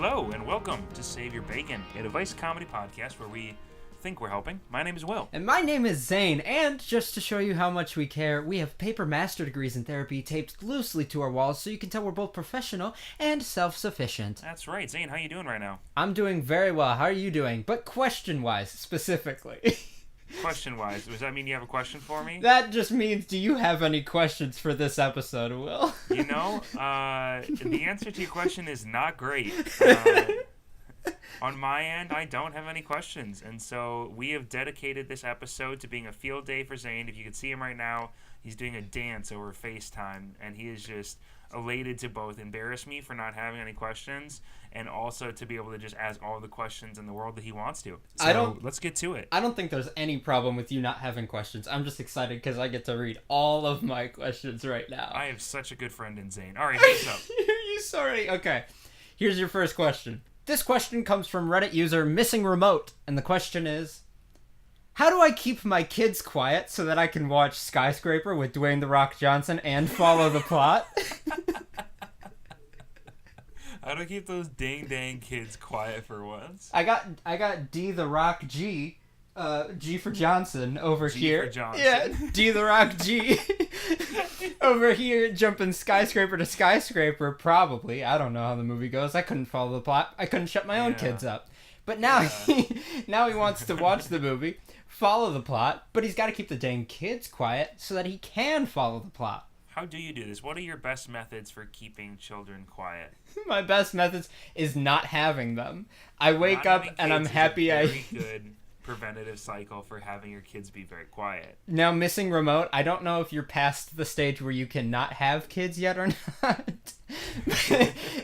Hello, and welcome to Save Your Bacon, a device comedy podcast where we think we're helping. My name is Will. And my name is Zane, and just to show you how much we care, we have paper master degrees in therapy taped loosely to our walls so you can tell we're both professional and self-sufficient. That's right. Zane, how you doing right now? I'm doing very well. How are you doing? But question-wise, specifically. Question-wise, does that mean you have a question for me? That just means, do you have any questions for this episode, Will? You know, the answer to your question is not great. On my end, I don't have any questions, and so we have dedicated this episode to being a field day for Zane. If you could see him right now, he's doing a dance over FaceTime, and he is just elated to both embarrass me for not having any questions and also to be able to just ask all the questions in the world that he wants to. So let's get to it. I don't think there's any problem with you not having questions. I'm just excited because I get to read all of my questions right now. I have such a good friend in Zane. All right, hit us up. You sorry? Okay. Here's your first question. This question comes from Reddit user Missing Remote, and the question is, how do I keep my kids quiet so that I can watch Skyscraper with Dwayne "The Rock" Johnson and follow the plot? How do I keep those dang kids quiet for once? I got D "The Rock" G, G for Johnson over here. G for Johnson. Yeah, D "The Rock" G over here jumping skyscraper to skyscraper. Probably, I don't know how the movie goes. I couldn't follow the plot. I couldn't shut my own kids up. But now now he wants to watch the movie, follow the plot, but he's got to keep the dang kids quiet so that he can follow the plot. How do you do this? What are your best methods for keeping children quiet? My best methods is not having them. I wake up and I'm happy a very good preventative cycle for having your kids be very quiet. Now, Missing Remote, I don't know if you're past the stage where you cannot have kids yet or not.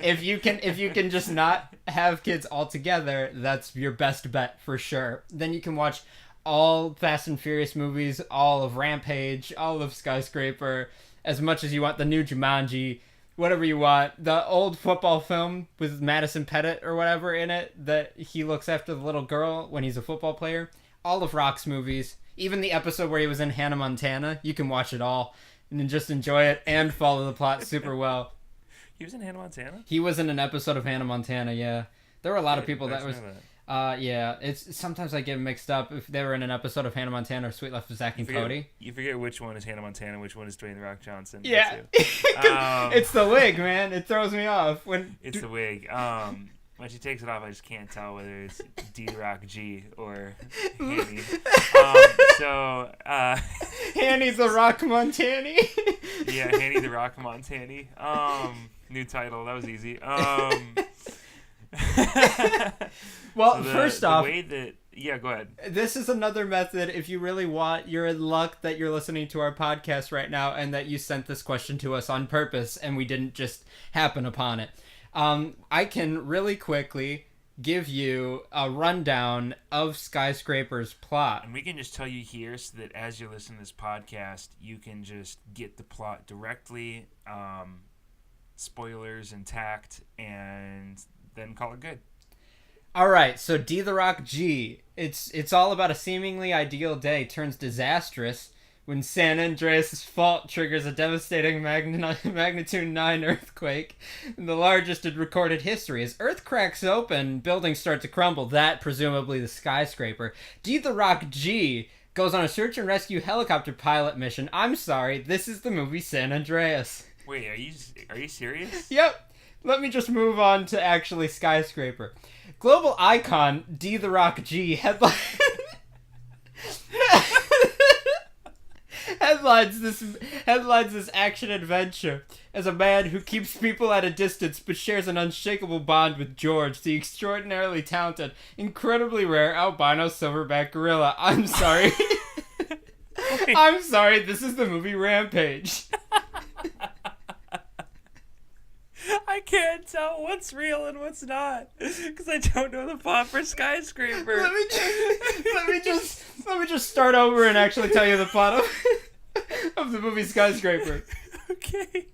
if you can just not have kids altogether, that's your best bet for sure. Then you can watch all Fast and Furious movies, all of Rampage, all of Skyscraper, as much as you want, the new Jumanji, whatever you want. The old football film with Madison Pettit or whatever in it, that he looks after the little girl when he's a football player. All of Rock's movies, even the episode where he was in Hannah Montana, you can watch it all and then just enjoy it and follow the plot super well. He was in Hannah Montana? He was in an episode of Hannah Montana, yeah. There were a lot of people that was... yeah, it's sometimes I get mixed up if they were in an episode of Hannah Montana or Sweet Life of Zach and Cody. You forget which one is Hannah Montana, which one is Dwayne "The Rock" Johnson. Yeah, it's the wig, man. It throws me off it's the wig. When she takes it off, I just can't tell whether it's D "The Rock" G or Hanny. Hanny "The Rock" Montanny. Yeah, Hanny "The Rock" Montanny. New title. That was easy. Well, first off, go ahead. This is another method if you really want. You're in luck that you're listening to our podcast right now and that you sent this question to us on purpose and we didn't just happen upon it. I can really quickly give you a rundown of Skyscraper's plot. And we can just tell you here so that as you listen to this podcast, you can just get the plot directly, spoilers intact, and then call it good. All right, so D "The Rock" G. It's all about a seemingly ideal day turns disastrous when San Andreas' fault triggers a devastating magnitude 9 earthquake, the largest in recorded history. As Earth cracks open, buildings start to crumble. That, presumably the skyscraper. D "The Rock" G goes on a search and rescue helicopter pilot mission. I'm sorry, this is the movie San Andreas. Wait, are you serious? Yep. Let me just move on to actually Skyscraper. Global icon D "The Rock" G headlines this action adventure as a man who keeps people at a distance but shares an unshakable bond with George, the extraordinarily talented, incredibly rare albino silverback gorilla. I'm sorry. I'm sorry, this is the movie Rampage. I can't tell what's real and what's not because I don't know the plot for Skyscraper. Let me just start over and actually tell you the plot of the movie Skyscraper. Okay.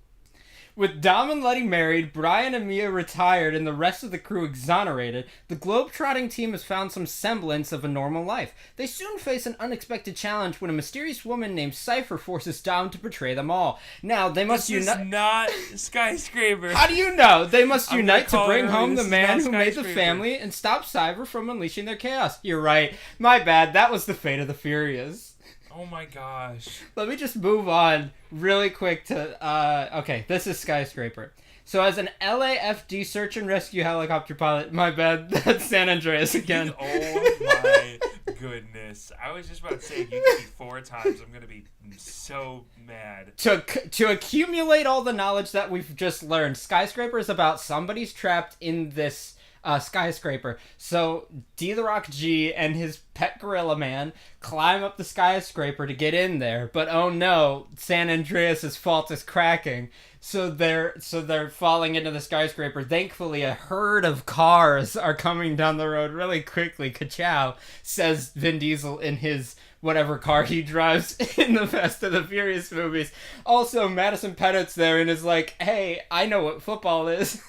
With Dom and Letty married, Brian and Mia retired, and the rest of the crew exonerated, the globe-trotting team has found some semblance of a normal life. They soon face an unexpected challenge when a mysterious woman named Cypher forces Dom to betray them all. Now, they must unite... This is not Skyscraper. How do you know? They must unite to bring home the This is man not who made the Skyscraper. family and stop Cypher from unleashing their chaos. You're right. My bad. That was the fate of the Furious. Oh my gosh. Let me just move on really quick to, okay, this is Skyscraper. So as an LAFD search and rescue helicopter pilot, my bad, that's San Andreas again. Oh my goodness. I was just about to say, you did me 4 times. I'm going to be so mad. To accumulate all the knowledge that we've just learned, Skyscraper is about somebody's trapped in this skyscraper. So D the Rock G and his pet gorilla man climb up the skyscraper to get in there, but oh no, San Andreas' fault is cracking. So they're falling into the skyscraper. Thankfully, a herd of cars are coming down the road really quickly. Ka-chow, says Vin Diesel in his whatever car he drives in the Fast and the Furious movies. Also, Madison Pettit's there and is like, hey, I know what football is.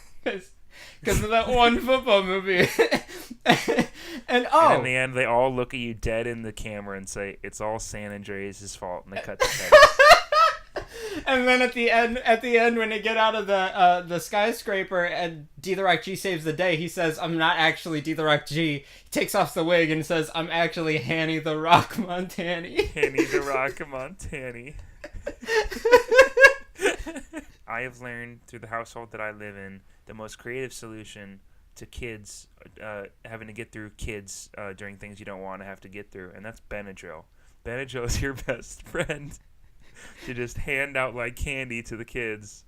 Because of that one football movie. And in the end, they all look at you dead in the camera and say, it's all San Andreas' fault, and they cut the credits. And then at the end, when they get out of the skyscraper and D the Rock G saves the day, he says, I'm not actually D the Rock G. He takes off the wig and says, I'm actually Hanny the Rock Montanny. Hanny the Rock Montanny. I have learned through the household that I live in, the most creative solution to kids having to get through kids during things you don't want to have to get through, and that's Benadryl. Benadryl is your best friend to just hand out like candy to the kids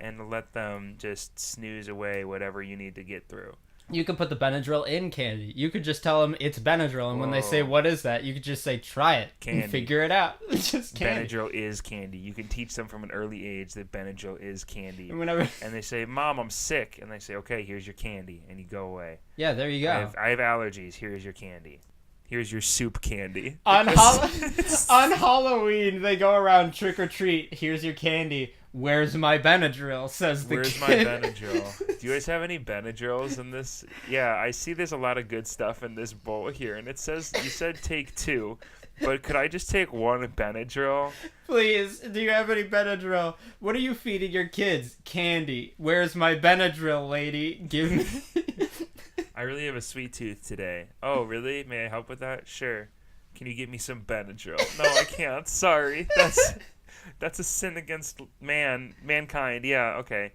and let them just snooze away whatever you need to get through. You could put the Benadryl in candy. You could just tell them it's Benadryl, and when they say, what is that? You could just say, try it, candy. And figure it out. It's just candy. Benadryl is candy. You can teach them from an early age that Benadryl is candy. And they say, Mom, I'm sick. And they say, okay, here's your candy. And you go away. Yeah, there you go. I have allergies. Here's your candy. Here's your soup candy. On Halloween, they go around trick or treat. Here's your candy. Where's my Benadryl? Says the Where's kid. my Benadryl? Do you guys have any Benadryls in this? Yeah, I see there's a lot of good stuff in this bowl here. And it says, you said take 2. But could I just take 1 Benadryl? Please, do you have any Benadryl? What are you feeding your kids? Candy. Where's my Benadryl, lady? Give me... I really have a sweet tooth today. Oh, really? May I help with that? Sure. Can you get me some Benadryl? No, I can't. Sorry. That's a sin against mankind. Yeah, okay.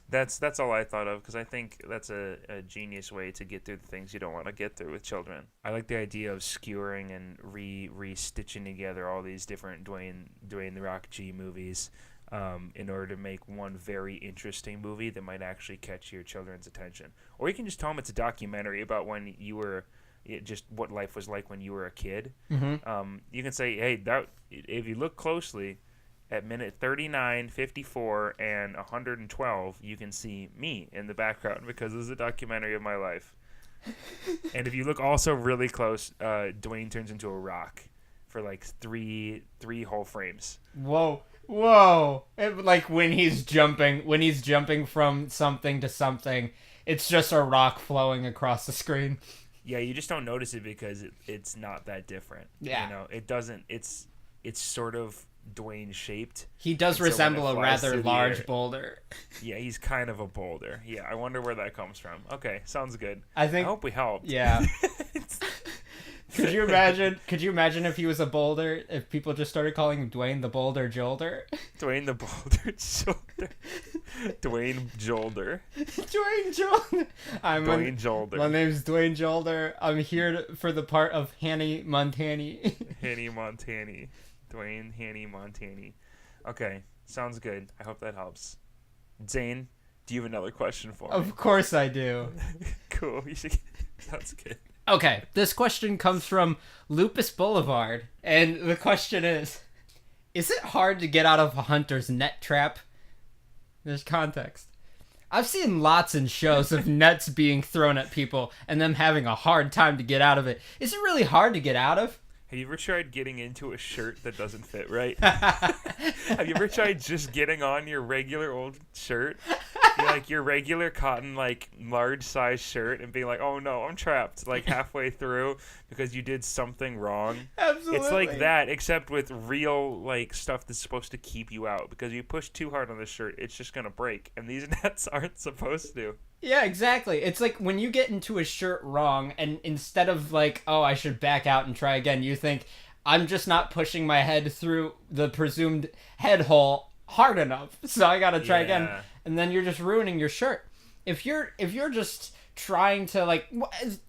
That's all I thought of, because I think that's a genius way to get through the things you don't want to get through with children. I like the idea of skewering and re-stitching together all these different Dwayne The Rock G movies in order to make one very interesting movie that might actually catch your children's attention. Or you can just tell them it's a documentary about when you were... just what life was like when you were a kid. Mm-hmm. You can say, hey, if you look closely, at minute 39, 54, and 112, you can see me in the background because this is a documentary of my life. And if you look also really close, Dwayne turns into a rock for like three whole frames. Whoa. Like when he's jumping from something to something, it's just a rock flowing across the screen. Yeah, you just don't notice it because it's not that different. Yeah. You know, it doesn't, it's sort of Dwayne shaped. He does resemble a rather large boulder. Yeah, he's kind of a boulder. Yeah, I wonder where that comes from. Okay, sounds good. I hope we helped. Yeah. Could you imagine if he was a boulder, if people just started calling him Dwayne the Boulder Jolder? Dwayne the Boulder Jolder. Dwayne Jolder. Dwayne Jolder. Dwayne Jolder. My name's Dwayne Jolder. I'm here for the part of Hanny Montanny. Hanny Montanny. Dwayne Hanny Montanny. Okay, sounds good. I hope that helps. Zane, do you have another question for me? Of course I do. Cool. Sounds good. Okay, this question comes from Lupus Boulevard, and the question is it hard to get out of a hunter's net trap? There's context. I've seen lots in shows of nets being thrown at people and them having a hard time to get out of it. Is it really hard to get out of? Have you ever tried getting into a shirt that doesn't fit right? Have you ever tried just getting on your regular old shirt? Your regular cotton, like, large size shirt and being like, oh no, I'm trapped, like, halfway through because you did something wrong. Absolutely. It's like that, except with real, like, stuff that's supposed to keep you out. Because if you push too hard on the shirt, it's just going to break. And these nets aren't supposed to. Yeah, exactly. It's like when you get into a shirt wrong, and instead of like, oh, I should back out and try again, you think, I'm just not pushing my head through the presumed head hole hard enough, so I gotta try again. And then you're just ruining your shirt. If you're just trying to, like,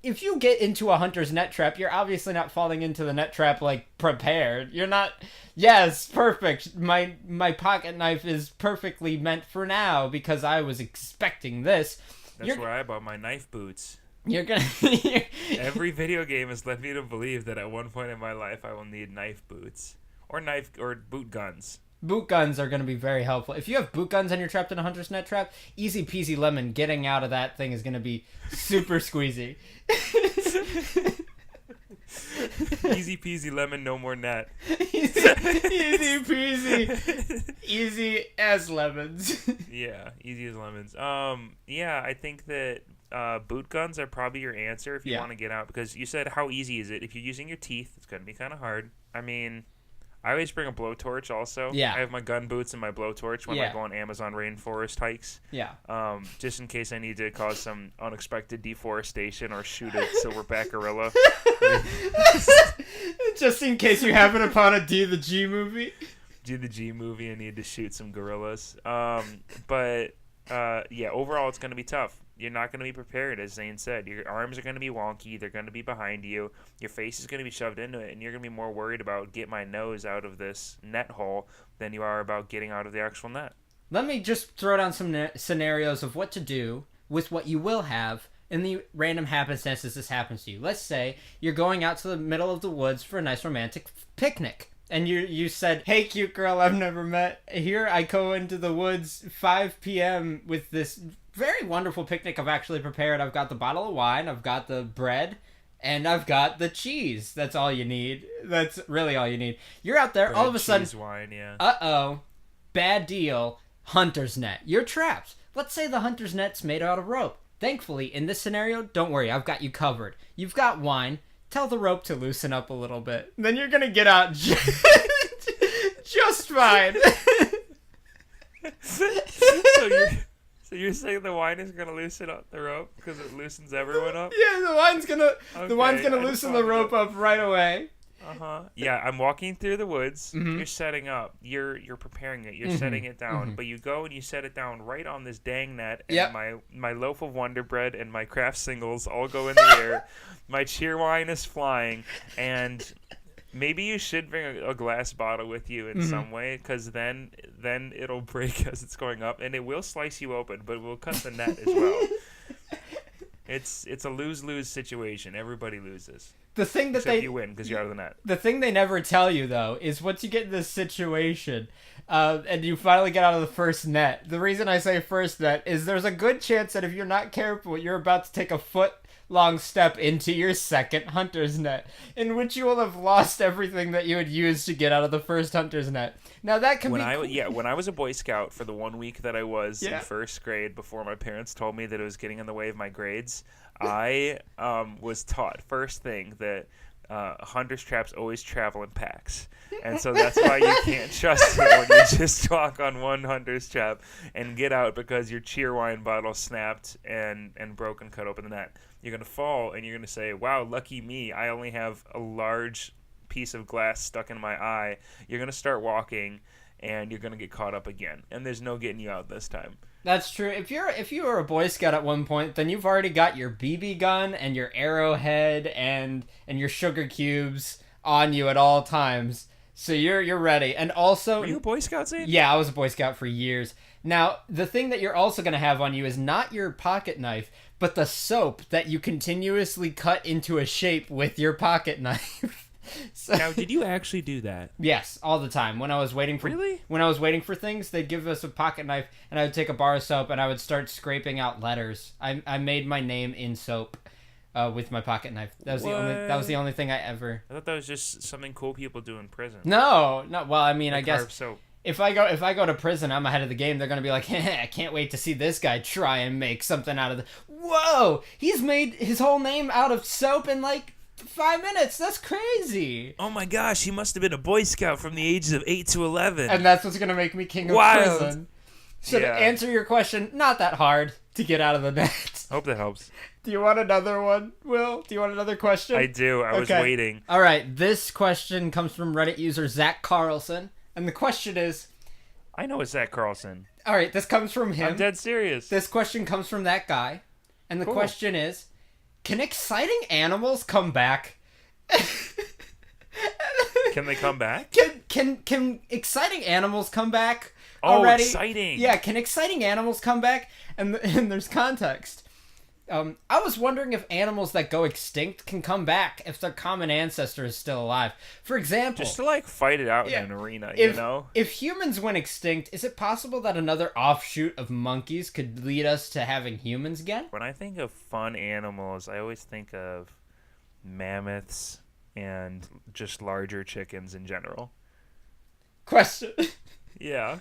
if you get into a hunter's net trap, you're obviously not falling into the net trap, like, prepared. You're not, yes, perfect. My pocket knife is perfectly meant for now because I was expecting this. That's where I bought my knife boots. You're gonna... Every video game has led me to believe that at one point in my life I will need knife boots. Or boot guns. Boot guns are going to be very helpful. If you have boot guns and you're trapped in a hunter's net trap, easy peasy lemon, getting out of that thing is going to be super squeezy. Easy peasy lemon, no more net. Easy peasy. Easy as lemons. Yeah, easy as lemons. Yeah, I think that boot guns are probably your answer if you want to get out. Because you said, how easy is it? If you're using your teeth, it's going to be kind of hard. I mean... I always bring a blowtorch also. Yeah. I have my gun boots and my blowtorch when I go on Amazon rainforest hikes. Yeah. Just in case I need to cause some unexpected deforestation or shoot a silverback gorilla. Just in case you happen upon a D the G movie. Do the G movie and need to shoot some gorillas. But overall it's going to be tough. You're not going to be prepared, as Zane said. Your arms are going to be wonky. They're going to be behind you. Your face is going to be shoved into it, and you're going to be more worried about get my nose out of this net hole than you are about getting out of the actual net. Let me just throw down some scenarios of what to do with what you will have in the random happenstances this happens to you. Let's say you're going out to the middle of the woods for a nice romantic picnic. And you said, hey, cute girl I've never met. Here I go into the woods 5 p.m. with this very wonderful picnic I've actually prepared. I've got the bottle of wine, I've got the bread, and I've got the cheese. That's all you need. That's really all you need. You're out there, bread, all of a sudden, cheese, wine, yeah. Uh-oh, bad deal, hunter's net. You're trapped. Let's say the hunter's net's made out of rope. Thankfully, in this scenario, don't worry, I've got you covered. You've got wine. Tell the rope to loosen up a little bit. Then you're gonna get out just fine. So you're saying the wine is gonna loosen up the rope because it loosens everyone up? Yeah, the wine's gonna loosen the rope up right away. Yeah, I'm walking through the woods. Mm-hmm. You're setting up. You're preparing it. You're setting it down. Mm-hmm. But you go and you set it down right on this dang net. And my loaf of Wonder Bread and my Kraft singles all go in the air. My cheer wine is flying, and maybe you should bring a glass bottle with you in some way, because then it'll break as it's going up, and it will slice you open, but it will cut the net as well. It's a lose-lose situation. Everybody loses. The thing that you win because you're out of the net. The thing they never tell you, though, is once you get in this situation and you finally get out of the first net, the reason I say first net is there's a good chance that if you're not careful, you're about to take a foot-long step into your second hunter's net, in which you will have lost everything that you had used to get out of the first hunter's net. Now, that can when I was a Boy Scout for the 1 week that I was in first grade before my parents told me that it was getting in the way of my grades, I was taught first thing that hunter's traps always travel in packs, and so that's why you can't trust it when you just walk on one hunter's trap and get out because your cheer wine bottle snapped and broke and cut open the net. You're gonna fall and you're gonna say, "Wow, lucky me! I only have a large piece of glass stuck in my eye." You're gonna start walking and you're gonna get caught up again, and there's no getting you out this time. That's true. If you were a Boy Scout at one point, then you've already got your BB gun and your arrowhead and your sugar cubes on you at all times. So you're ready. And also, were you a Boy Scout, Zane? Yeah, I was a Boy Scout for years. Now, the thing that you're also going to have on you is not your pocket knife, but the soap that you continuously cut into a shape with your pocket knife. So, now, did you actually do that? Yes, all the time. When I was waiting for things, they'd give us a pocket knife, and I would take a bar of soap, and I would start scraping out letters. I made my name in soap. with my pocket knife. That was the only thing I ever. I thought that was just something cool people do in prison. No. Well, I mean, I guess carve soap. if I go to prison, I'm ahead of the game. They're gonna be like, I can't wait to see this guy try and make something out of the. Whoa! He's made his whole name out of soap in like 5 minutes. That's crazy. Oh my gosh, he must have been a Boy Scout from the ages of 8 to 11. And that's what's gonna make me king of prison. So to answer your question, not that hard to get out of the net. Hope that helps. Do you want another one, Will? Do you want another question? I do. I was waiting. All right. This question comes from Reddit user Zach Carlson. And the question is... I know it's Zach Carlson. All right. This comes from him. I'm dead serious. This question comes from that guy. And the question is, can exciting animals come back? Can they come back? Can exciting animals come back? Oh, already? Exciting. Yeah, can exciting animals come back? And there's context. I was wondering if animals that go extinct can come back if their common ancestor is still alive. For example... Just to, like, fight it out in an arena, you know? If humans went extinct, is it possible that another offshoot of monkeys could lead us to having humans again? When I think of fun animals, I always think of mammoths and just larger chickens in general. Question. Yeah.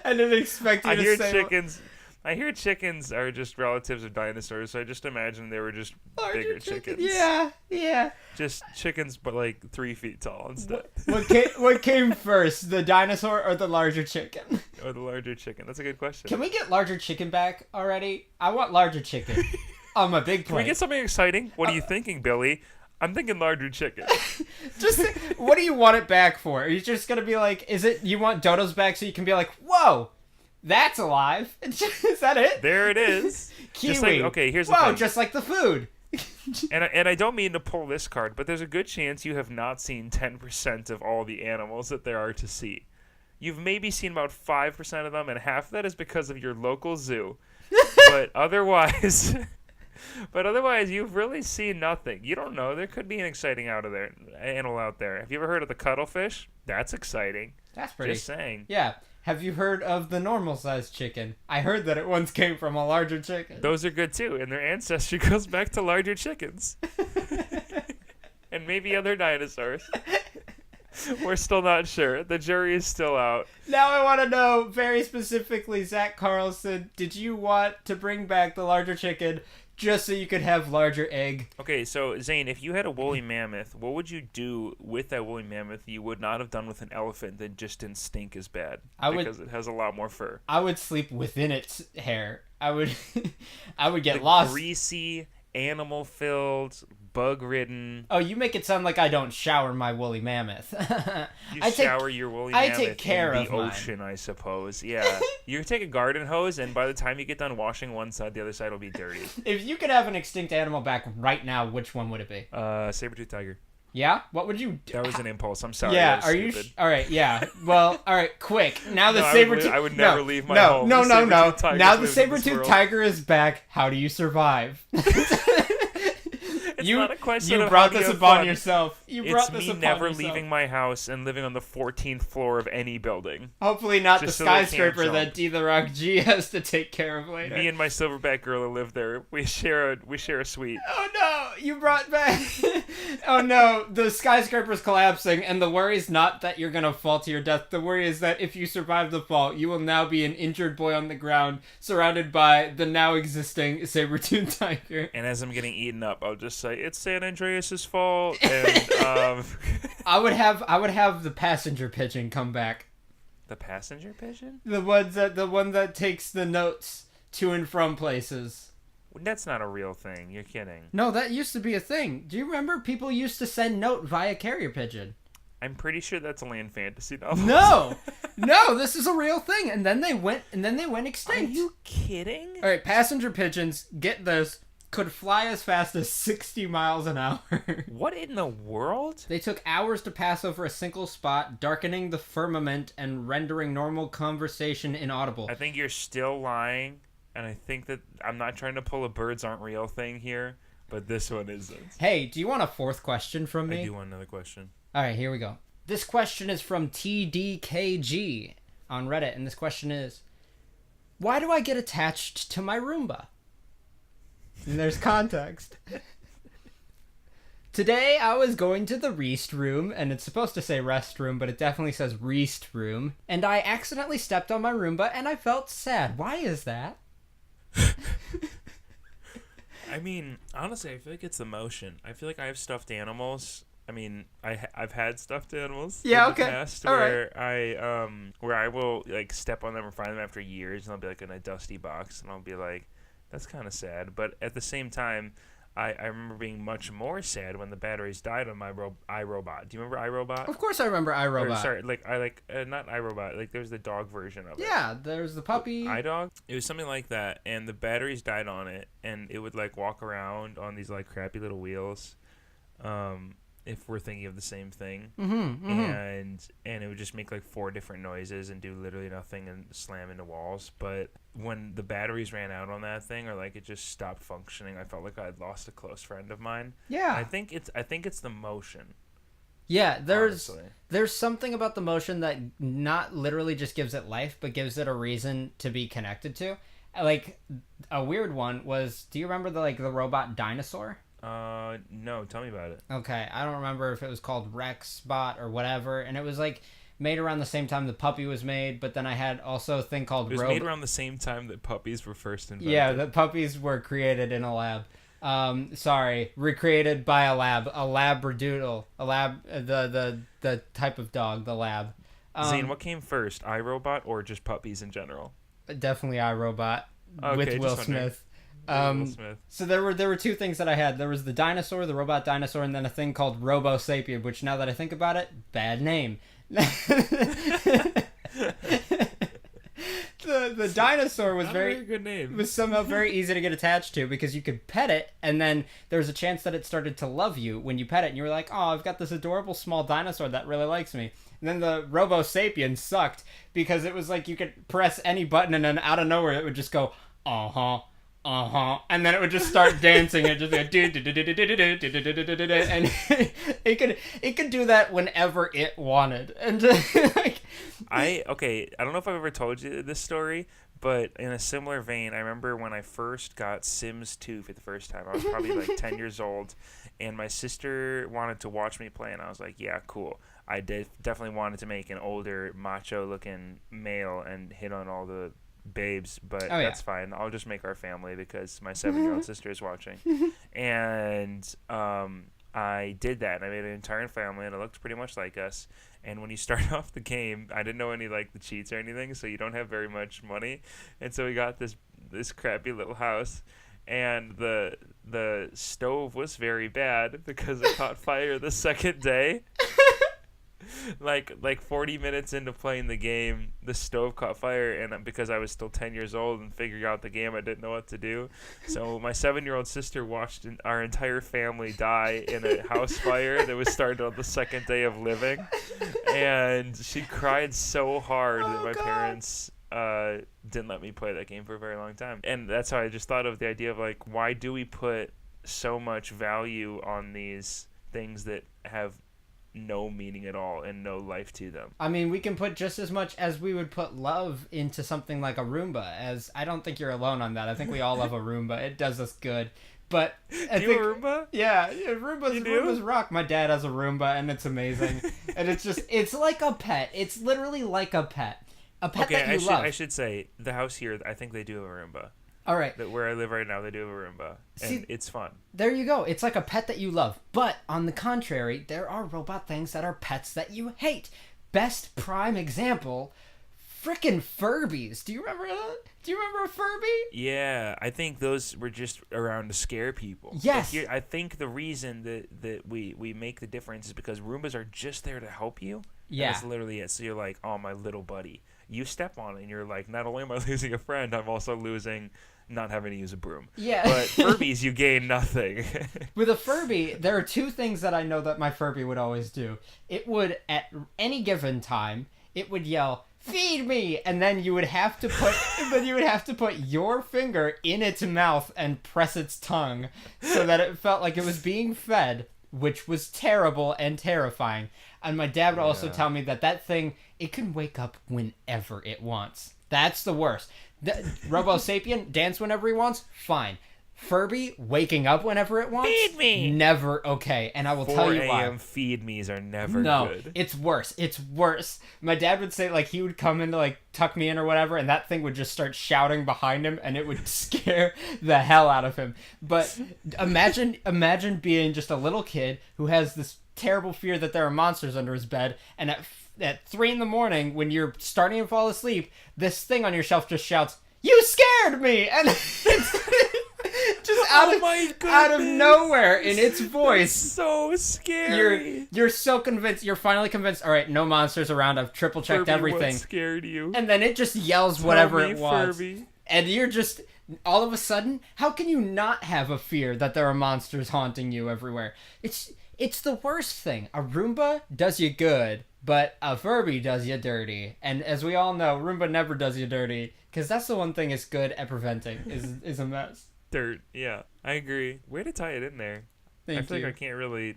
I didn't expect you to say... I hear chickens are just relatives of dinosaurs, so I just imagine they were just bigger chickens. Yeah. Just chickens, but like 3 feet tall instead. What came first, the dinosaur or the larger chicken? Or the larger chicken. That's a good question. Can we get larger chicken back already? I want larger chicken on my big plate. Can we get something exciting? What are you thinking, Billy? I'm thinking larger chicken. Just what do you want it back for? Are you just gonna be like, you want dodos back so you can be like, whoa, that's alive? Is that it? There it is. Kiwi. Just like, okay, here's the thing. Whoa, just like the food. And I don't mean to pull this card, but there's a good chance you have not seen 10% of all the animals that there are to see. You've maybe seen about 5% of them, and half of that is because of your local zoo. But otherwise... you've really seen nothing. You don't know. There could be an exciting animal out there. Have you ever heard of the cuttlefish? That's exciting. That's pretty. Just saying. Yeah. Have you heard of the normal-sized chicken? I heard that it once came from a larger chicken. Those are good, too, and their ancestry goes back to larger chickens. And maybe other dinosaurs. We're still not sure. The jury is still out. Now I want to know, very specifically, Zach Carlson, did you want to bring back the larger chicken just so you could have larger egg? Okay, so Zane, if you had a woolly mammoth, what would you do with that woolly mammoth you would not have done with an elephant that just didn't stink as bad? Because it has a lot more fur. I would sleep within its hair. I would get lost. Greasy, animal-filled, bug-ridden. Oh, you make it sound like I don't shower my woolly mammoth. You shower your woolly mammoth take care in the of mine. ocean, I suppose. Yeah. You take a garden hose, and by the time you get done washing one side, the other side will be dirty. If you could have an extinct animal back right now, which one would it be? Sabertooth Tiger. Yeah? What would you do? That was an impulse. I'm sorry. Yeah, are you... all right, yeah. Well, all right, quick. Now the Sabertooth... I would never leave my home. No. Now the Sabertooth Tiger is back. How do you survive? It's not a question you of brought how this to have upon fun. yourself. It's me never leaving my house and living on the 14th floor of any building. Hopefully not Just the so they can't skyscraper that jump. D the Rock G has to take care of later. Me and my silverback gorilla live there. We share a suite. Oh no, you brought back... Oh no, the skyscraper's collapsing, and the worry is not that you're gonna fall to your death. The worry is that if you survive the fall, you will now be an injured boy on the ground, surrounded by the now existing Sabertooth Tiger. And as I'm getting eaten up, I'll just say, it's San Andreas' fault, and, I would have the passenger pigeon come back. The passenger pigeon? The one that takes the notes to and from places. That's not a real thing. You're kidding. No, that used to be a thing. Do you remember people used to send note via carrier pigeon? I'm pretty sure that's only in fantasy novels. No, this is a real thing. And then they went extinct. Are you kidding? All right, passenger pigeons, get this, could fly as fast as 60 miles an hour. What in the world? They took hours to pass over a single spot, darkening the firmament and rendering normal conversation inaudible. I think you're still lying, and I think that I'm not trying to pull a birds aren't real thing here, but this one isn't. Hey, do you want a fourth question from me? I do want another question. All right, here we go. This question is from TDKG on Reddit, and this question is, why do I get attached to my Roomba? And there's context. Today I was going to the Reest room, and it's supposed to say restroom, but it definitely says Reest room, and I accidentally stepped on my Roomba, and I felt sad. Why is that? I mean, honestly, I feel like it's the motion. I feel like I have stuffed animals. I mean, I've had stuffed animals in the past where I will like step on them or find them after years, and I'll be like in a dusty box, and I'll be like, that's kind of sad. But at the same time, I remember being much more sad when the batteries died on my iRobot. Do you remember iRobot? Of course I remember iRobot. Or, sorry, not iRobot. Like there's the dog version of it. Yeah, there's the puppy. iDog. It was something like that, and the batteries died on it, and it would like walk around on these like crappy little wheels. If we're thinking of the same thing, and it would just make like 4 different noises and do literally nothing and slam into walls. But when the batteries ran out on that thing, or like it just stopped functioning, I felt like I'd lost a close friend of mine. Yeah, and I think it's the motion. Yeah, there's something about the motion that not literally just gives it life, but gives it a reason to be connected to. Like a weird one was, do you remember the robot dinosaur? No, tell me about it. Okay, I don't remember if it was called Rexbot or whatever, and it was like made around the same time the puppy was made, but then I had also a thing called It was made around the same time that puppies were first invented. Yeah, the puppies were created in a lab. Recreated by a labradoodle, the type of dog, the lab. Zane, what came first, iRobot or just puppies in general? Definitely iRobot with Will Smith. Will Smith. So there were 2 things that I had. There was the dinosaur, the robot dinosaur, and then a thing called Robo Sapien, which now that I think about it, bad name. The dinosaur was very good name. Was somehow very easy to get attached to because you could pet it, and then there was a chance that it started to love you when you pet it, and you were like, oh, I've got this adorable small dinosaur that really likes me. And then the Robo Sapien sucked because it was like you could press any button, and then out of nowhere it would just go, and then it would just start dancing and just go and it could do that whenever it wanted. And like, I don't know if I've ever told you this story, but in a similar vein, I remember when I first got Sims 2 for the first time. I was probably like 10 years old, and my sister wanted to watch me play, and I was like, yeah, cool. I definitely wanted to make an older, macho-looking male and hit on all the babes, but that's fine. I'll just make our family because my 7-year-old sister is watching. And I did that, and I made an entire family, and it looked pretty much like us. And when you start off the game, I didn't know any like the cheats or anything, so you don't have very much money. And so we got this crappy little house, and the stove was very bad because it caught fire the second day. Like 40 minutes into playing the game, the stove caught fire, and because I was still 10 years old and figuring out the game, I didn't know what to do. So my 7-year-old sister watched our entire family die in a house fire that was started on the second day of living, and she cried so hard that my parents didn't let me play that game for a very long time. And that's how I just thought of the idea of like, why do we put so much value on these things that have no meaning at all and no life to them? I mean, we can put just as much as we would put love into something like a Roomba, as I don't think you're alone on that. I think we all love a Roomba. It does us good. But I think, a Roomba? Yeah, Roombas rock. My dad has a Roomba, and it's amazing. And it's like a pet. It's literally like a pet. A pet that you love. I should say, the house here, I think they do have a Roomba. All right. Where I live right now, they do have a Roomba. And it's fun. There you go. It's like a pet that you love. But, on the contrary, there are robot things that are pets that you hate. Best prime example, frickin' Furbies. Do you remember that? Do you remember a Furby? Yeah, I think those were just around to scare people. Yes. I think the reason that we make the difference is because Roombas are just there to help you. Yeah. That's literally it. So you're like, oh, my little buddy. You step on it, and you're like, not only am I losing a friend, I'm also losing not having to use a broom. Yeah. But Furbies, you gain nothing. With a Furby, there are 2 things that I know that my Furby would always do. It would, at any given time, it would yell, "Feed me!" And then you would have to put your finger in its mouth and press its tongue so that it felt like it was being fed, which was terrible and terrifying. And my dad would also tell me that thing, it can wake up whenever it wants. That's the worst. Robo Sapien, dance whenever he wants, fine. Furby waking up whenever it wants. Feed me! Never okay. And I will tell 4 you why. a.m. feed me's are never No, good. it's worse. It's worse. My dad would say, like, he would come in to, like, tuck me in or whatever, and that thing would just start shouting behind him, and it would scare the hell out of him. But imagine being just a little kid who has this terrible fear that there are monsters under his bed, and at 3 a.m, when you're starting to fall asleep, this thing on your shelf just shouts, "You scared me!" And it's just out of nowhere in its voice. So scary. You're so convinced. You're finally convinced. All right, no monsters around. I've triple checked everything. What scared you? And then it just yells whatever Tell me, it wants. Furby. And you're just all of a sudden. How can you not have a fear that there are monsters haunting you everywhere? It's the worst thing. A Roomba does you good, but a Furby does you dirty. And as we all know, Roomba never does you dirty, because that's the one thing it's good at preventing is a mess. Dirt. Yeah, I agree. Way to tie it in there. Thank I feel you. like I can't really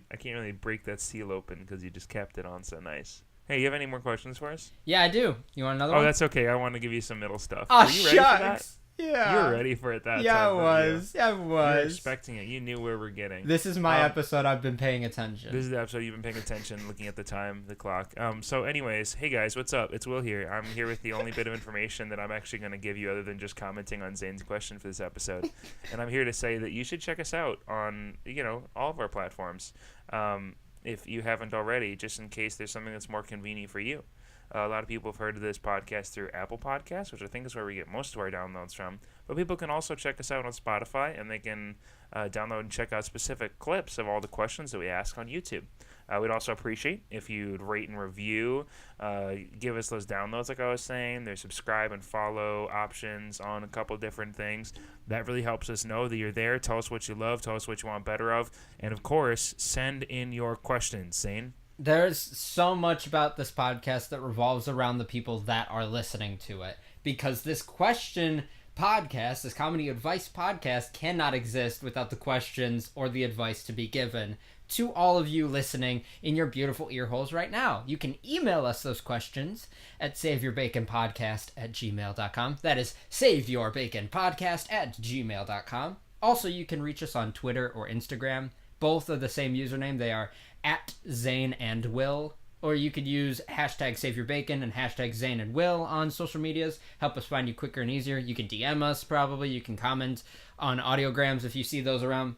break that seal open because you just kept it on so nice. Hey, you have any more questions for us? Yeah, I do. You want another Oh, one? that's okay. I want to give you some middle stuff. Oh, Were you ready for that? shucks. Yeah. You were ready for it that Yeah, I time. weren't you? was. Yeah, I You were was. expecting it. You knew where we're getting. This is my episode. I've been paying attention. This is the episode you've been paying attention, looking at the time, the clock. So anyways, hey guys, what's up? It's Will here. I'm here with the only bit of information that I'm actually going to give you other than just commenting on Zane's question for this episode. And I'm here to say that you should check us out on, all of our platforms. If you haven't already, just in case there's something that's more convenient for you. A lot of people have heard of this podcast through Apple Podcasts, which I think is where we get most of our downloads from. But people can also check us out on Spotify, and they can download and check out specific clips of all the questions that we ask on YouTube. We'd also appreciate if you'd rate and review, give us those downloads like I was saying. There's subscribe and follow options on a couple different things. That really helps us know that you're there. Tell us what you love. Tell us what you want better of. And, of course, send in your questions, Zane. There's so much about this podcast that revolves around the people that are listening to it. Because this question podcast, this comedy advice podcast, cannot exist without the questions or the advice to be given to all of you listening in your beautiful ear holes right now. You can email us those questions at saveyourbaconpodcast@gmail.com. That is saveyourbaconpodcast@gmail.com. Also, you can reach us on Twitter or Instagram. Both are the same username. They are @ZaneandWill, or you could use #SaveYourBacon and #ZaneandWill on social medias. Help us find you quicker and easier. You can DM us probably. You can comment on audiograms if you see those around.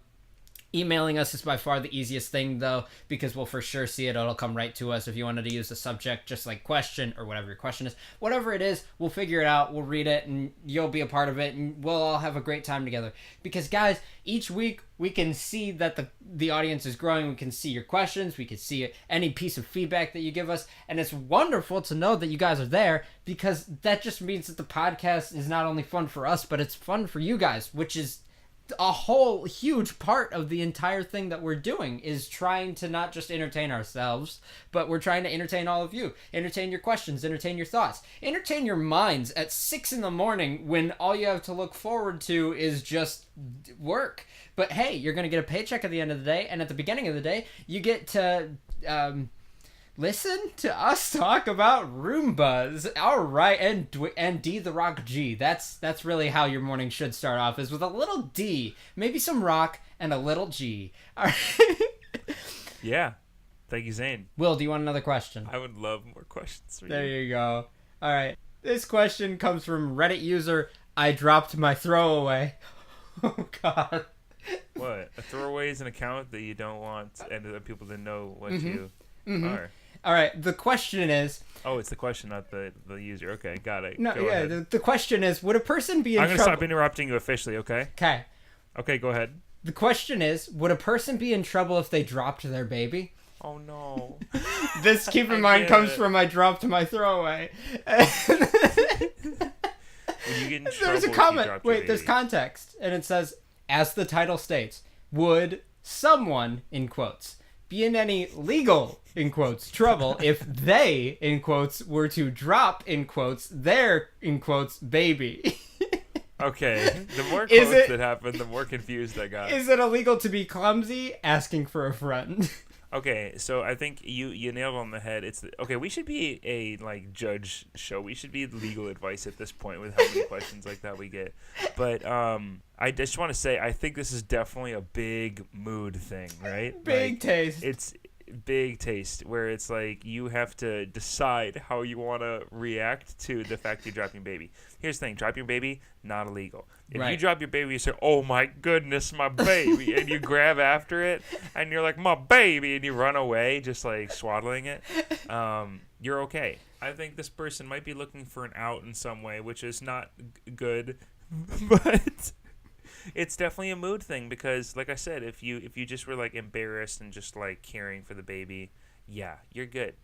Emailing us is by far the easiest thing, though, because we'll for sure see it. It'll come right to us. If you wanted to use the subject, just like question or whatever your question is, whatever it is, we'll figure it out. We'll read it, and you'll be a part of it, and we'll all have a great time together. Because, guys, each week we can see that the audience is growing. We can see your questions. We can see any piece of feedback that you give us, and it's wonderful to know that you guys are there, because that just means that the podcast is not only fun for us, but it's fun for you guys, which is a whole huge part of the entire thing that we're doing, is trying to not just entertain ourselves, but we're trying to entertain all of you. Entertain your questions, entertain your thoughts, entertain your minds at 6 a.m. when all you have to look forward to is just work. But hey, you're going to get a paycheck at the end of the day, and at the beginning of the day, you get to listen to us talk about Roombas. All right, and D the Rock G. That's really how your morning should start off, is with a little D, maybe some rock, and a little G. All right. Yeah. Thank you, Zane. Will, do you want another question? I would love more questions from There you. you go. All right. This question comes from Reddit user I dropped my throwaway. Oh, God. What? A throwaway is an account that you don't want people to know what you are. All right. The question is... Oh, it's the question, not the user. Okay, got it. No, Go yeah. ahead. The question is, would a person be in I'm trouble... going to stop interrupting you officially, okay? Okay. Okay, go ahead. The question is, would a person be in trouble if they dropped their baby? Oh, no. This, keep in I mind, get comes it. from I dropped my throwaway. Would you get in trouble There's a if you comment. dropped your Wait, there's baby? context. And it says, as the title states, would someone, in quotes, be in any legal, in quotes, trouble if they, in quotes, were to drop, in quotes, their, in quotes, baby? Okay, the more Is quotes it- that happen, the more confused I got. Is it illegal to be clumsy? Asking for a friend. Okay, so I think you nailed it on the head. Okay. We should be a like judge show. We should be legal advice at this point with how many questions like that we get. But I just want to say I think this is definitely a big mood thing, right? Big like, taste. It's big taste where it's like you have to decide how you want to react to the fact you're dropping your baby. Here's the thing: dropping your baby, not illegal. If you drop your baby, you say, "Oh my goodness, my baby," and you grab after it, and you're like, "My baby," and you run away, just like swaddling it. You're okay. I think this person might be looking for an out in some way, which is not good, but it's definitely a mood thing because, like I said, if you just were like embarrassed and just like caring for the baby, yeah, you're good.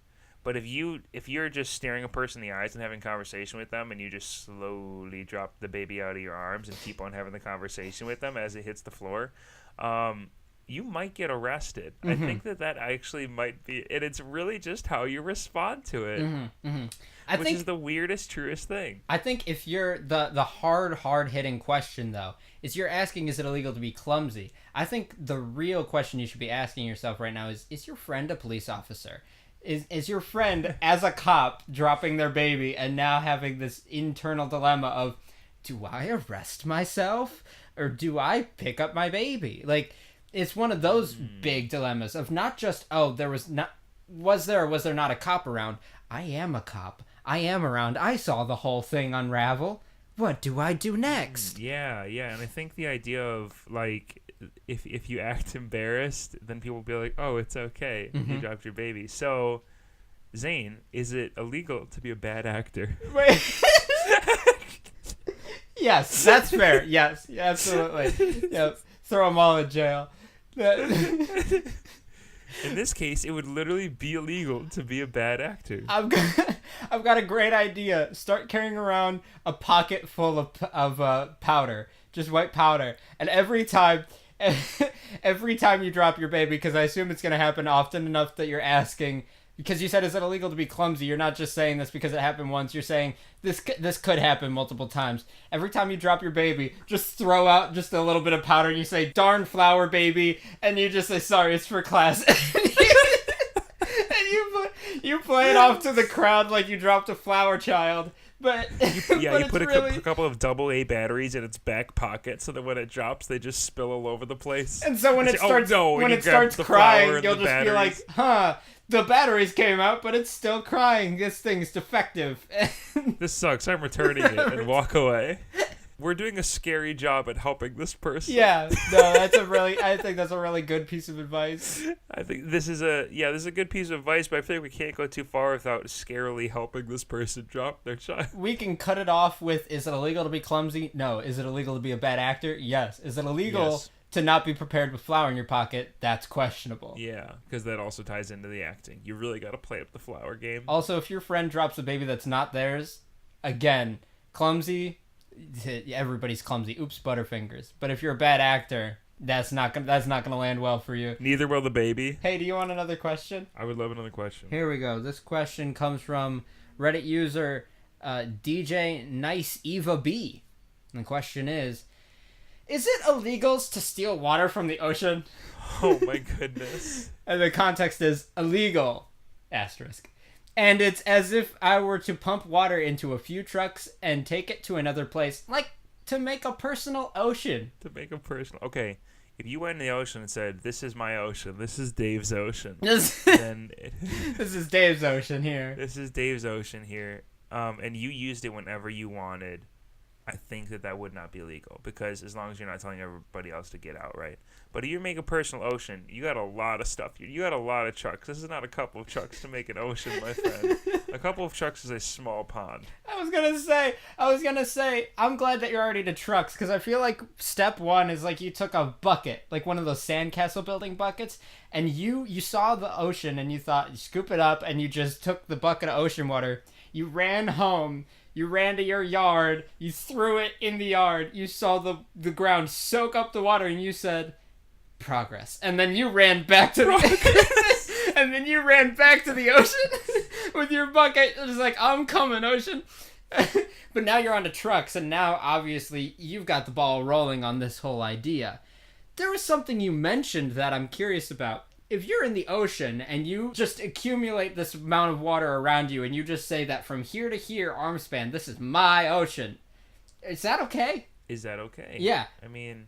But if you're just staring a person in the eyes and having a conversation with them, and you just slowly drop the baby out of your arms and keep on having the conversation with them as it hits the floor, you might get arrested. I think that actually might be, and it's really just how you respond to it, which is the weirdest, truest thing. I think if you're the hard hitting question though is you're asking, is it illegal to be clumsy? I think the real question you should be asking yourself right now is your friend a police officer? Is your friend as a cop dropping their baby and now having this internal dilemma of, do I arrest myself or do I pick up my baby? Like, it's one of those big dilemmas of not just, was there or was there not a cop around? I am a cop. I am around. I saw the whole thing unravel. What do I do next? Yeah, and I think the idea of like if you act embarrassed, then people will be like, "Oh, it's okay. You dropped your baby." So, Zane, is it illegal to be a bad actor? Wait. Yes, that's fair. Yes, absolutely. Yep. Throw them all in jail. In this case, it would literally be illegal to be a bad actor. I've got a great idea. Start carrying around a pocket full of powder, just white powder, and every time you drop your baby, because I assume it's going to happen often enough that you're asking, because you said, is it illegal to be clumsy? You're not just saying this because it happened once. You're saying this could happen multiple times. Every time you drop your baby, just throw out just a little bit of powder and you say, "Darn flower baby," and you just say, "Sorry, it's for class." And you play it off to the crowd like you dropped a flower child. But you put really... a couple of AA batteries in its back pocket so that when it drops, they just spill all over the place. And so when it starts crying, you'll just be like, "Huh, the batteries came out, but it's still crying. This thing's defective." This sucks. I'm returning it and walk away. We're doing a scary job at helping this person. Yeah, no, I think that's a really good piece of advice. I think this is a good piece of advice, but I feel like we can't go too far without scarily helping this person drop their child. We can cut it off with, is it illegal to be clumsy? No. Is it illegal to be a bad actor? Yes. Is it illegal to not be prepared with flour in your pocket? That's questionable. Yeah, because that also ties into the acting. You really got to play up the flour game. Also, if your friend drops a baby that's not theirs, again, clumsy... Everybody's clumsy. Oops, Butterfingers. But if you're a bad actor, that's not gonna land well for you. Neither will the baby. Hey, do you want another question? I would love another question. Here we go. This question comes from Reddit user DJ Nice Eva B. And the question is it illegal to steal water from the ocean? Oh my goodness. And the context is illegal. Asterisk. And it's as if I were to pump water into a few trucks and take it to another place, like to make a personal ocean. Okay, if you went in the ocean and said, "This is my ocean. This is Dave's ocean," this is Dave's ocean here. This is Dave's ocean here. And you used it whenever you wanted. I think that would not be illegal because as long as you're not telling everybody else to get out, right? But if you make a personal ocean, you got a lot of stuff. You got a lot of trucks. This is not a couple of trucks to make an ocean, my friend. A couple of trucks is a small pond. I was gonna say, I'm glad that you're already to trucks because I feel like step one is like you took a bucket, like one of those sandcastle building buckets, and you saw the ocean and you thought, you scoop it up, and you just took the bucket of ocean water. You ran home. You ran to your yard, you threw it in the yard, you saw the ground soak up the water, and you said, "Progress." And then you ran back to the and then you ran back to the ocean with your bucket. It was like, "I'm coming, ocean." But now you're on the trucks, and now obviously you've got the ball rolling on this whole idea. There was something you mentioned that I'm curious about. if you're in the ocean and you just accumulate this amount of water around you and you just say that from here to here, arm span, this is my ocean, is that okay? Is that okay? Yeah. I mean,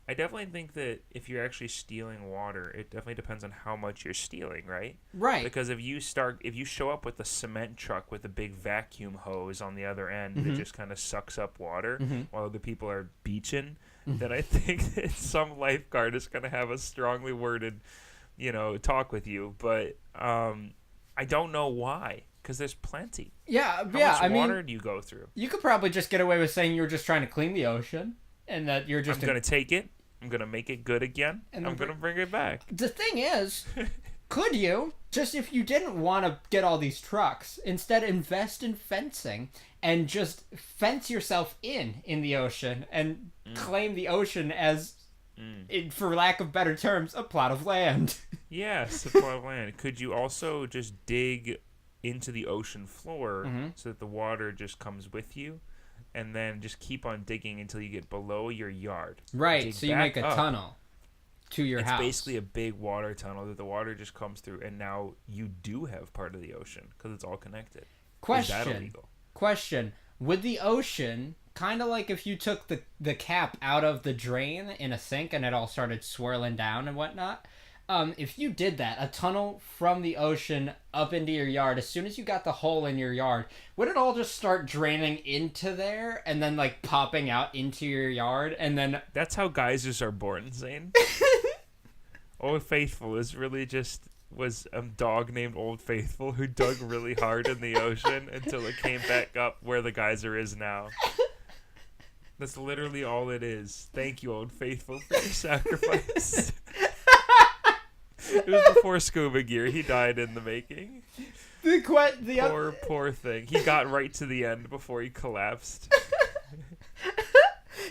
I definitely think that if you're actually stealing water, it definitely depends on how much you're stealing, right? Right. Because if you show up with a cement truck with a big vacuum hose on the other end Mm-hmm. that just kind of sucks up water while other people are beaching, then I think that some lifeguard is going to have a strongly worded, talk with you. But I don't know why, because there's plenty. Yeah, How I much water mean, do you go through? you could probably just get away with saying you're just trying to clean the ocean and that you're just I'm going to take it. I'm going to make it good again. And I'm going to bring it back. The thing is, could you, just if you didn't want to get all these trucks, instead invest in fencing and just fence yourself in the ocean and claim the ocean as, for lack of better terms, a plot of land? Yes, a plot of land. Could you also just dig into the ocean floor so that the water just comes with you? And then just keep on digging until you get below your yard. Right, Dig so you back make a up. tunnel to your house. It's basically a big water tunnel that the water just comes through, and now you do have part of the ocean because it's all connected. Is that illegal? Question. Would the ocean, kind of like if you took the cap out of the drain in a sink and it all started swirling down and whatnot, if you did that, a tunnel from the ocean up into your yard, as soon as you got the hole in your yard, would it all just start draining into there and then like popping out into your yard and then... That's how geysers are born, Zane. Ole Faithful was a dog named Old Faithful who dug really hard in the ocean until it came back up where the geyser is now. That's literally all it is. Thank you, Old Faithful, for your sacrifice. It was before scuba gear. He died in the making. Poor thing. He got right to the end before he collapsed.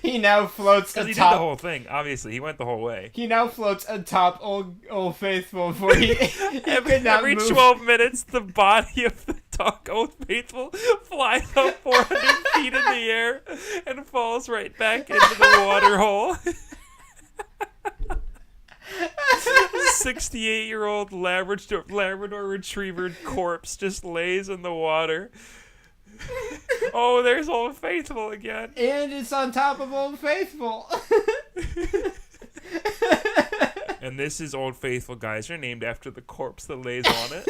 He now floats Because atop... he did the whole thing. Obviously, he went the whole way. He now floats atop Old Faithful before he could not Every move. 12 minutes, the body of the dog, Old Faithful, flies up 400 feet in the air and falls right back into the water hole. A 68-year-old Labrador Retriever corpse just lays in the water. Oh, there's Old Faithful again. And it's on top of Old Faithful. And this is Old Faithful Geyser, named after the corpse that lays on it.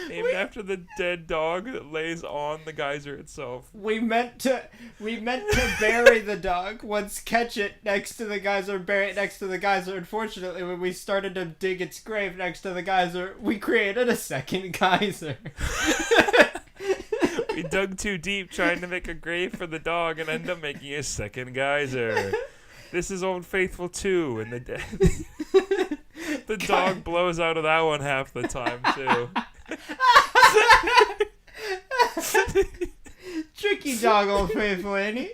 Named after the dead dog that lays on the geyser itself. We meant to bury the dog, once catch it next to the geyser, bury it next to the geyser. Unfortunately, when we started to dig its grave next to the geyser, we created a second geyser. We dug too deep trying to make a grave for the dog and ended up making a second geyser. This is Old Faithful 2, and the dog blows out of that one half the time, too. Tricky dog, Old Faithful, ain't he?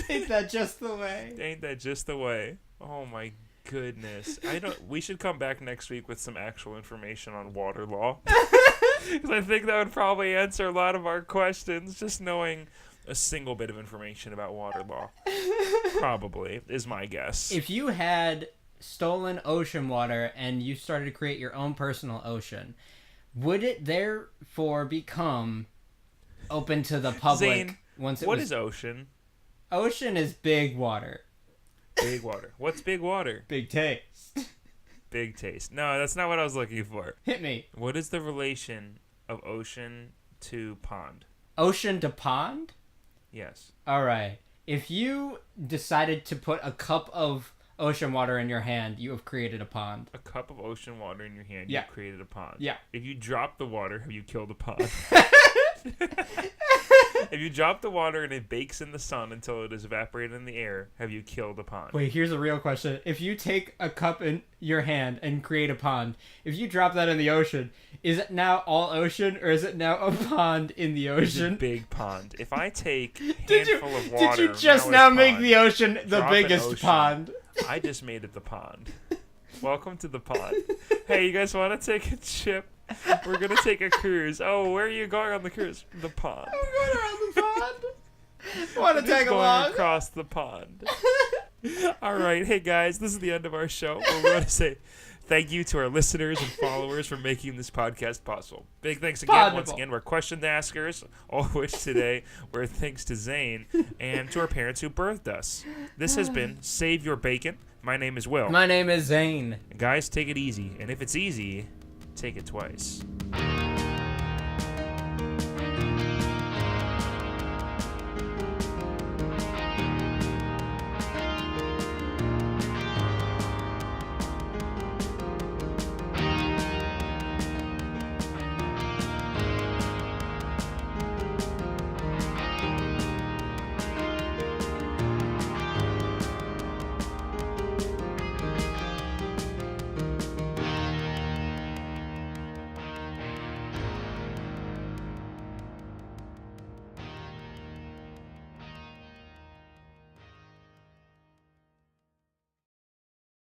Ain't that just the way? Ain't that just the way? Oh my goodness. We should come back next week with some actual information on water law. Because I think that would probably answer a lot of our questions, just knowing a single bit of information about water law. Probably, is my guess. If you had stolen ocean water and you started to create your own personal ocean, would it therefore become open to the public? Zane, once it what was... is ocean? Ocean is big water. Big water. What's big water? Big taste. Big taste. No, that's not what I was looking for. Hit me. What is the relation of ocean to pond? Ocean to pond? Yes. Alright. If you decided to put a cup of ocean water in your hand, you have created a pond. A cup of ocean water in your hand, Yeah. you've created a pond. Yeah. If you drop the water, have you killed a pond? If you drop the water and it bakes in the sun until it is evaporated in the air, have you killed a pond? Wait, here's a real question. If you take a cup in your hand and create a pond, if you drop that in the ocean, is it now all ocean or is it now a pond in the It's a ocean? big pond. If I take a Did handful of water, Did you just it's now make pond. the ocean the Drop an biggest ocean. pond? I just made it the pond. Welcome to the pond. Hey, you guys want to take a trip? We're going to take a cruise. Oh, where are you going on the cruise? The pond. I'm going around the pond. Want to Just tag going along? across the pond. All right. Hey, guys, this is the end of our show. We want to say thank you to our listeners and followers for making this podcast possible. Big thanks again, once again, to our question askers, all of which today were thanks to Zane, and to our parents who birthed us. This has been Save Your Bacon. My name is Will. My name is Zane. Guys, take it easy. And if it's easy, take it twice.